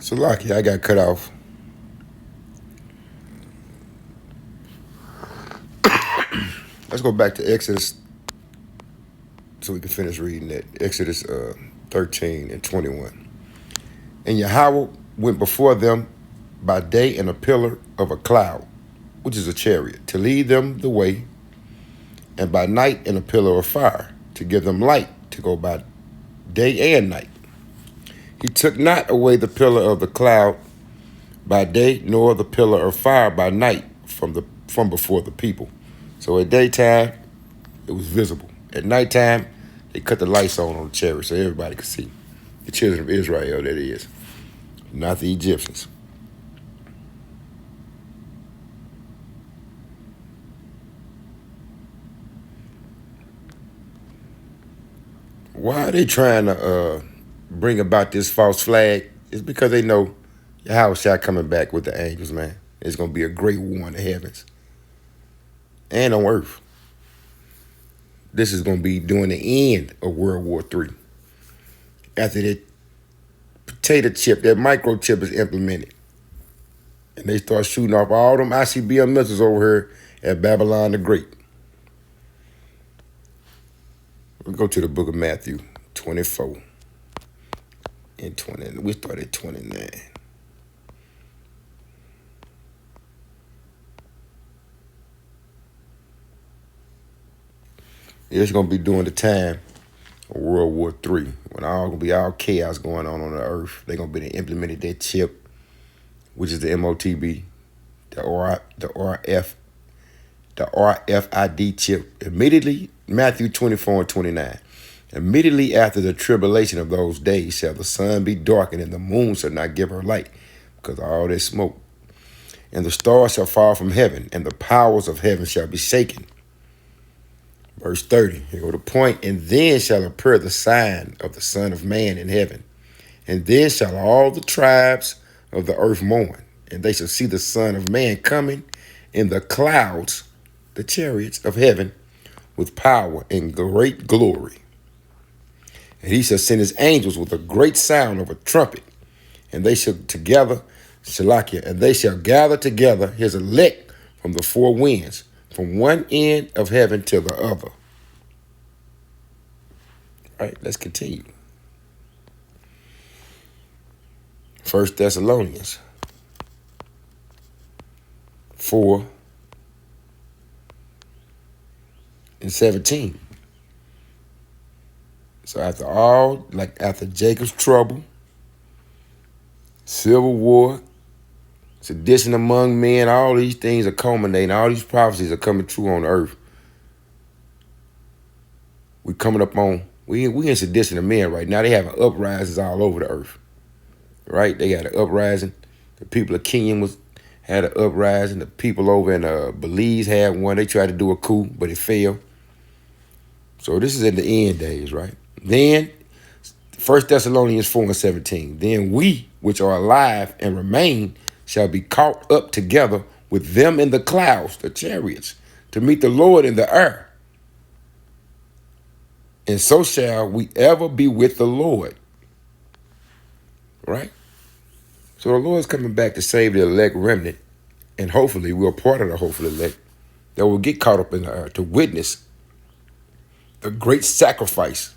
So lucky I got cut off. Let's go back to Exodus so we can finish reading that. Exodus 13 and 21. And Yahweh went before them by day in a pillar of a cloud, which is a chariot, to lead them the way, and by night in a pillar of fire, to give them light to go by day and night. He took not away the pillar of the cloud by day, nor the pillar of fire by night from before the people. So at daytime, it was visible. At nighttime, they cut the lights on the chariot so everybody could see. The children of Israel, that is, not the Egyptians. Why are they trying to bring about this false flag? It's because they know Yahweh coming back with the angels, man. It's going to be a great war in the heavens and on earth. This is going to be during the end of World War III. After that potato chip, that microchip is implemented. And they start shooting off all them ICBM missiles over here at Babylon the Great. We'll go to the book of Matthew 24 and 20. We start at 29. It's going to be during the time of World War III when all going to be all chaos going on the earth. They're going to be implemented that chip, which is the MOTB, the RFID chip. Immediately, Matthew 24 and 29. Immediately after the tribulation of those days shall the sun be darkened and the moon shall not give her light because of all that smoke. And the stars shall fall from heaven and the powers of heaven shall be shaken. Verse 30, here go the point. And then shall appear the sign of the Son of Man in heaven. And then shall all the tribes of the earth mourn. And they shall see the Son of Man coming in the clouds, the chariots of heaven, with power and great glory. And he shall send his angels with a great sound of a trumpet. And they shall and they shall gather together his elect from the four winds, from one end of heaven to the other. All right, let's continue. 1 Thessalonians 4 and 17. So after Jacob's trouble, civil war, sedition among men, all these things are culminating. All these prophecies are coming true on earth. We in sedition of men right now. They having uprisings all over the earth. Right? They got an uprising. The people of Kenya had an uprising. The people over in Belize had one. They tried to do a coup, but it failed. So this is in the end days, right? Then 1 Thessalonians 4 and 17. Then we, which are alive and remain, shall be caught up together with them in the clouds, the chariots, to meet the Lord in the air. And so shall we ever be with the Lord. Right? So the Lord's coming back to save the elect remnant. And hopefully we're part of the hopeful elect that will get caught up in the air to witness the great sacrifice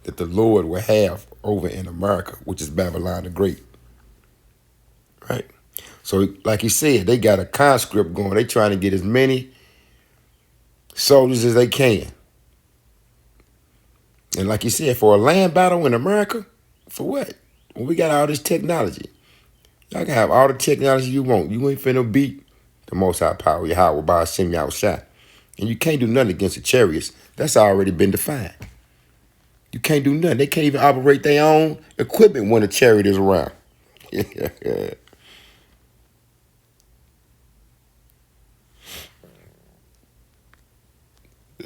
that the Lord will have over in America, which is Babylon the Great. Right? So like he said, they got a conscript going. They trying to get as many soldiers as they can. And like you said, for a land battle in America, for what? Well, we got all this technology. Y'all can have all the technology you want. You ain't finna beat the Most High Power, Yahweh, by Hashem Yahushua. And you can't do nothing against the chariots. That's already been defined. You can't do nothing. They can't even operate their own equipment when a chariot is around. Let's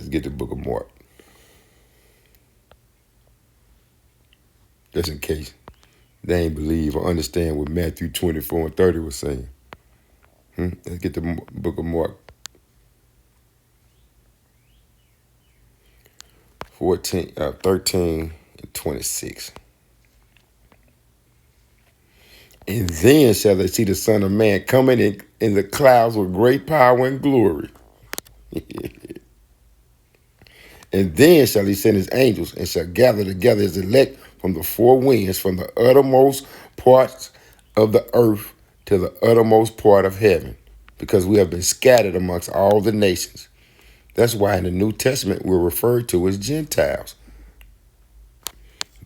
get the book of Mark. Just in case they ain't believe or understand what Matthew 24 and 30 was saying. Let's get the book of Mark 13 and 26. And then shall they see the Son of Man coming in the clouds with great power and glory. And then shall he send his angels and shall gather together his elect from the four winds, from the uttermost parts of the earth to the uttermost part of heaven, because we have been scattered amongst all the nations. That's why in the New Testament we're referred to as Gentiles.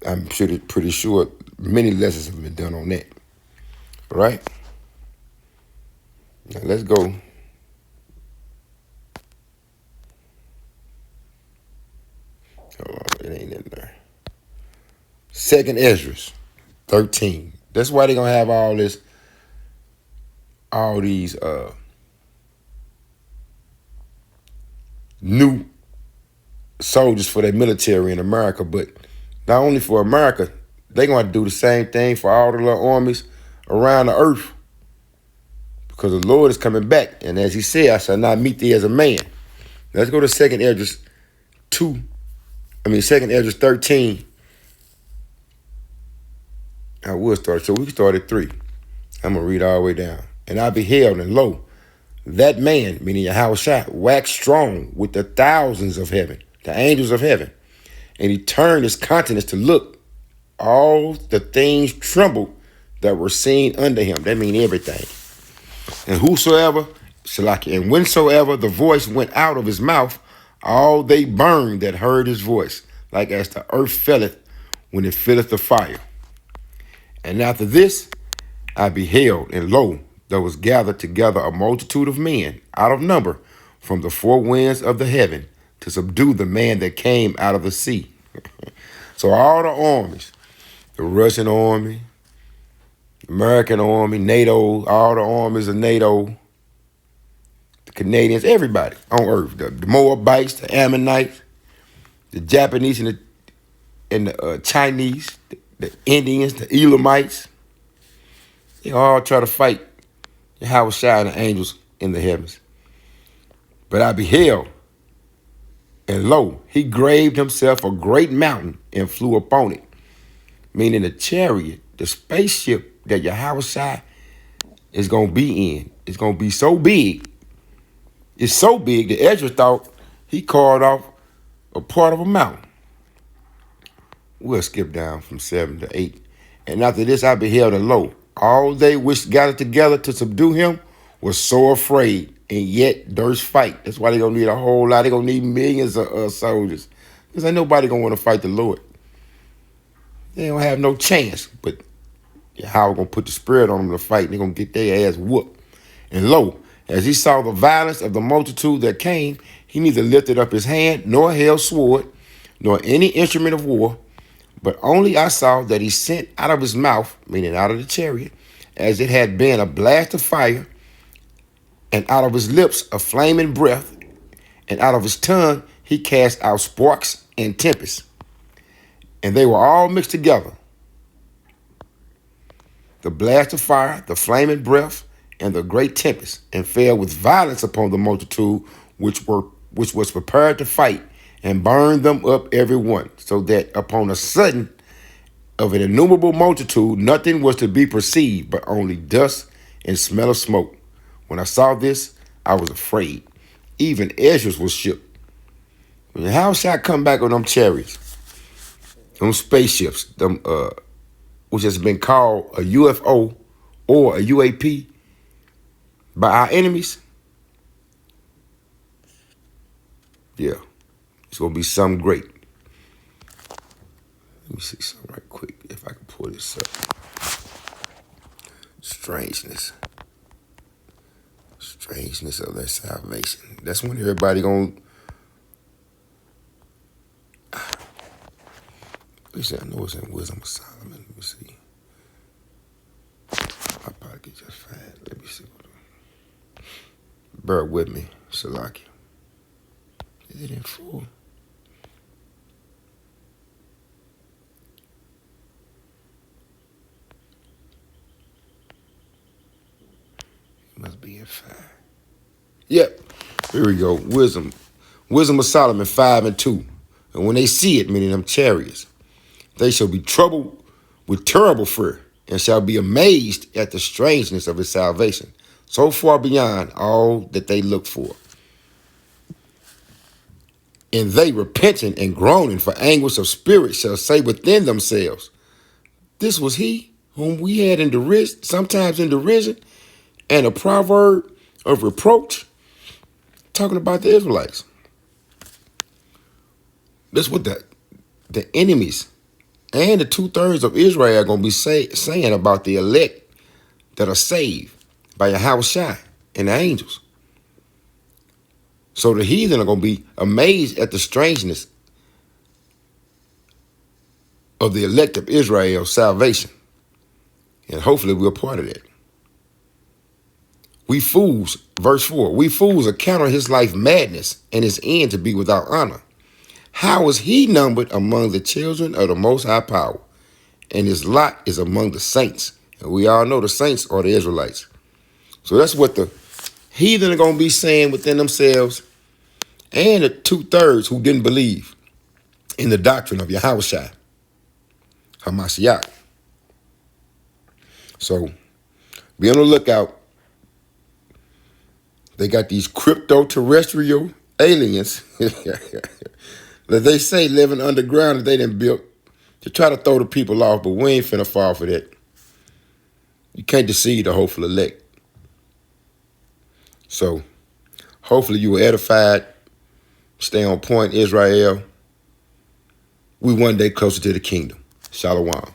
I'm pretty sure many lessons have been done on that. All right? Now let's go. Hold on, it ain't in there. Second Ezra 13. That's why they're gonna have all these new soldiers for their military in America, but not only for America, they're gonna have to do the same thing for all the little armies around the earth. Because the Lord is coming back. And as he said, I shall not meet thee as a man. Let's go to Second Ezra 13. I will start. So we can start at 3. I'm going to read all the way down. And I beheld, and lo, that man, meaning Yahushua, waxed strong with the thousands of heaven, the angels of heaven. And he turned his countenance to look. All the things trembled that were seen under him. That means everything. And whosoever, and whensoever the voice went out of his mouth, all they burned that heard his voice, like as the earth filleth when it filleth the fire. And after this I beheld, and lo, there was gathered together a multitude of men out of number from the four winds of the heaven to subdue the man that came out of the sea. So all the armies, the Russian army, American army, NATO, all the armies of NATO, the Canadians, everybody on earth, the Moabites, the Ammonites, the Japanese and the Chinese, the Indians, the Elamites, they all try to fight Yahushua and the angels in the heavens. But I beheld, and lo, he graved himself a great mountain and flew upon it, meaning the chariot, the spaceship that Yahushua is going to be in. It's going to be so big. It's so big that Ezra thought he carved off a part of a mountain. We'll skip down from 7 to 8. And after this I beheld, and lo, all they which gathered together to subdue him were so afraid, and yet durst fight. That's why they're going to need a whole lot. They're going to need millions of soldiers. Because ain't nobody going to want to fight the Lord. They don't have no chance. But Yahweh going to put the spirit on them to fight. They're going to get their ass whooped. And lo, as he saw the violence of the multitude that came, he neither lifted up his hand, nor held sword, nor any instrument of war, but only I saw that he sent out of his mouth, meaning out of the chariot, as it had been a blast of fire, and out of his lips a flaming breath, and out of his tongue he cast out sparks and tempests. And they were all mixed together. The blast of fire, the flaming breath, and the great tempest, and fell with violence upon the multitude which was prepared to fight, and burned them up every one, so that upon a sudden of an innumerable multitude nothing was to be perceived, but only dust and smell of smoke. When I saw this, I was afraid. Even Ezra was shook. How shall I come back on them chariots, them spaceships, them which has been called a UFO or a UAP by our enemies? Yeah, it's going to be something great. Let me see something right quick, if I can pull this up. Strangeness of their salvation. That's when everybody going to... Let me see, I know it's in Wisdom of Solomon. Let me see. My pocket just fine. Let me see. Bear with me, Salaki. Is it in full? It must be in 5. Yep. Here we go. Wisdom of Solomon 5 and 2. And when they see it, meaning them chariots, they shall be troubled with terrible fear, and shall be amazed at the strangeness of his salvation, so far beyond all that they look for. And they, repenting and groaning for anguish of spirit, shall say within themselves, this was he whom we had in derision, sometimes in derision, and a proverb of reproach, talking about the Israelites. That's what the enemies and the 2/3 of Israel are going to be saying about the elect that are saved by Yahushua and the angels. So the heathen are going to be amazed at the strangeness of the elect of Israel's salvation. And hopefully we're part of that. We fools, verse 4, we fools account his life madness and his end to be without honor. How is he numbered among the children of the Most High Power? And his lot is among the saints. And we all know the saints are the Israelites. So that's what the heathen are going to be saying within themselves, and the 2/3 who didn't believe in the doctrine of Yahushua HaMashiach. So be on the lookout. They got these crypto-terrestrial aliens that they say living underground that they done built to try to throw the people off, but we ain't finna fall for that. You can't deceive the hopeful elect. So hopefully you were edified. Stay on point, Israel. We one day closer to the kingdom. Shalom.